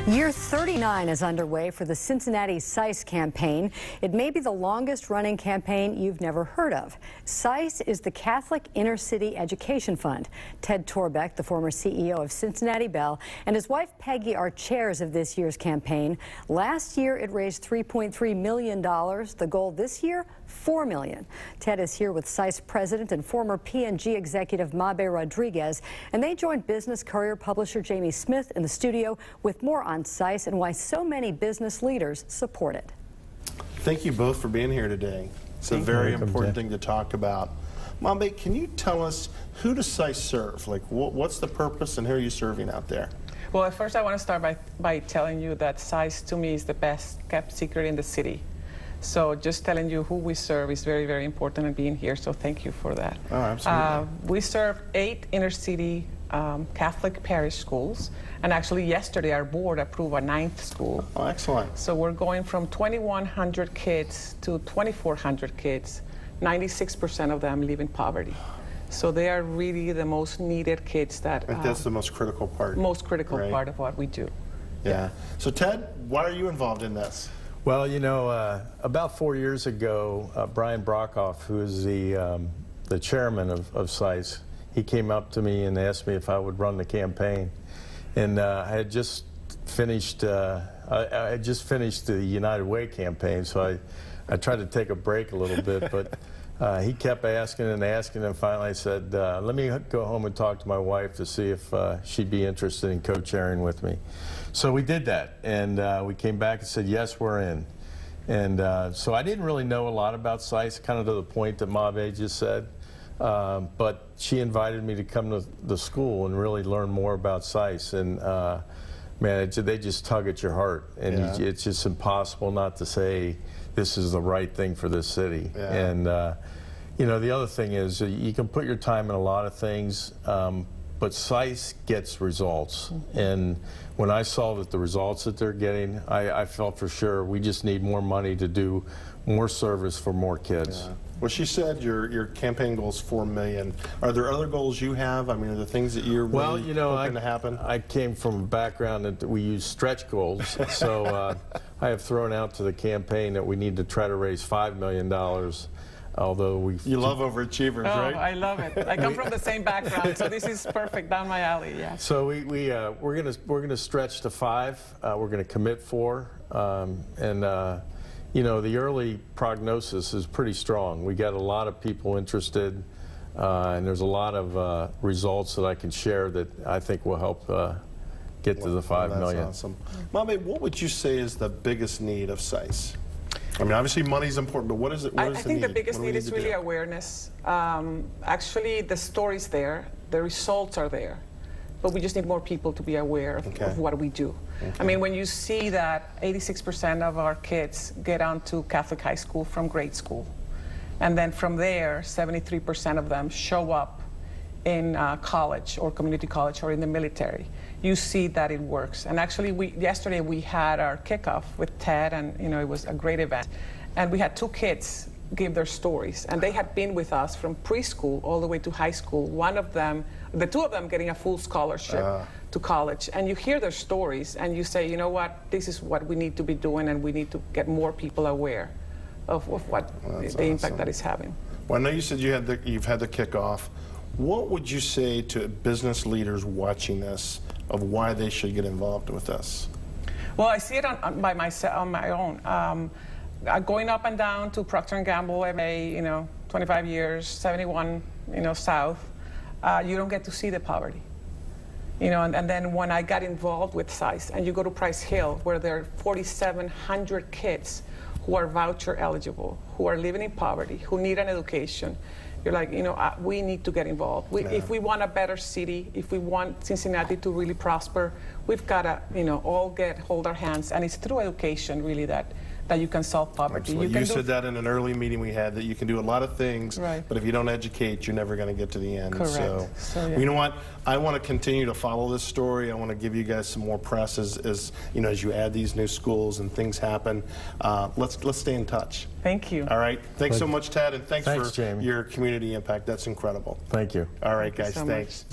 Year 39 is underway for the Cincinnati CISE campaign. It may be the longest running campaign you've never heard of. CISE is the Catholic Inner City Education Fund. Ted Torbeck, the former CEO of Cincinnati Bell, and his wife Peggy are chairs of this year's campaign. Last year it raised $3.3 million. The goal this year, $4 million. Ted is here with CISE president and former P&G executive Mabe Rodriguez, and they joined Business Courier publisher Jamie Smith in the studio with more on CISE and why so many business leaders support it. Thank you both for being here today. It's a very important thing to talk about. Mabe, can you tell us, who does CISE serve? Like, what's the purpose and who are you serving out there? Well, at first I want to start by telling you that CISE to me is the best kept secret in the city. So just telling you who we serve is very, very important and being here, so thank you for that. Oh, absolutely. We serve 8 inner city Catholic parish schools, and actually yesterday our board approved a 9th school. Oh, excellent. So we're going from 2,100 kids to 2,400 kids. 96% of them live in poverty. So they are really the most needed kids that... that's the most critical part. Most critical part of what we do. Yeah. So Ted, why are you involved in this? Well, you know, about 4 years ago, Brian Brockhoff, who is the chairman of CISE, he came up to me and asked me if I would run the campaign. And I had just finished, I had just finished the United Way campaign, so I tried to take a break a little bit, but he kept asking and asking, and finally I said, let me go home and talk to my wife to see if she'd be interested in co-chairing with me. So we did that, and we came back and said, yes, we're in. And so I didn't really know a lot about CISE, kind of to the point that Mabe just said, but she invited me to come to the school and really learn more about CISE. And man, they just tug at your heart, and it's just impossible not to say this is the right thing for this city. And you know, the other thing is you can put your time in a lot of things, but CISE gets results. And when I saw that the results that they're getting, I felt for sure we just need more money to do more service for more kids. Well, she said your campaign goal is $4 million. Are there other goals you have? I mean, are there things that you're really hoping to happen? I came from a background that we use stretch goals, so I have thrown out to the campaign that we need to try to raise $5 million. Although we... You love overachievers, right? Oh, I love it. I come from the same background, so this is perfect, down my alley, yeah. So we're gonna stretch to 5. We're gonna commit 4, and you know, the early prognosis is pretty strong. We got a lot of people interested, and there's a lot of results that I can share that I think will help get to the $5 million. That's awesome. Mabe, what would you say is the biggest need of CISE? I mean, obviously money's important, but what is it? I think the biggest need is really awareness. Actually, the story's there, the results are there, but we just need more people to be aware of what we do. I mean, when you see that 86% of our kids get onto Catholic high school from grade school, and then from there, 73% of them show up in college or community college or in the military, you see that it works. And actually, yesterday we had our kickoff with Ted, and you know, it was a great event. And we had 2 kids give their stories, and they had been with us from preschool all the way to high school. One of them, the 2 of them getting a full scholarship to college. And you hear their stories and you say, you know what, this is what we need to be doing, and we need to get more people aware of what the impact that is having. Well, I know you said you've had the kickoff. What would you say to business leaders watching this of why they should get involved with this? Well, I see it on my own. Going up and down to Procter & Gamble, you know, 25 years, 71, you know, South, you don't get to see the poverty. You know, and then when I got involved with CISE, and you go to Price Hill, where there are 4,700 kids who are voucher eligible, who are living in poverty, who need an education, you're like, you know, we need to get involved. If we want a better city, if we want Cincinnati to really prosper, we've got to, you know, all hold our hands, and it's through education really that you can solve poverty. You said that in an early meeting we had, that you can do a lot of things, but if you don't educate, you're never going to get to the end. Correct. So you know what? I want to continue to follow this story. I want to give you guys some more press as you know, as you add these new schools and things happen. Let's stay in touch. Thank you. All right. Thanks so much, Ted, and thanks for Jamie. your community impact. That's incredible. Thank you. All right, guys. Thanks.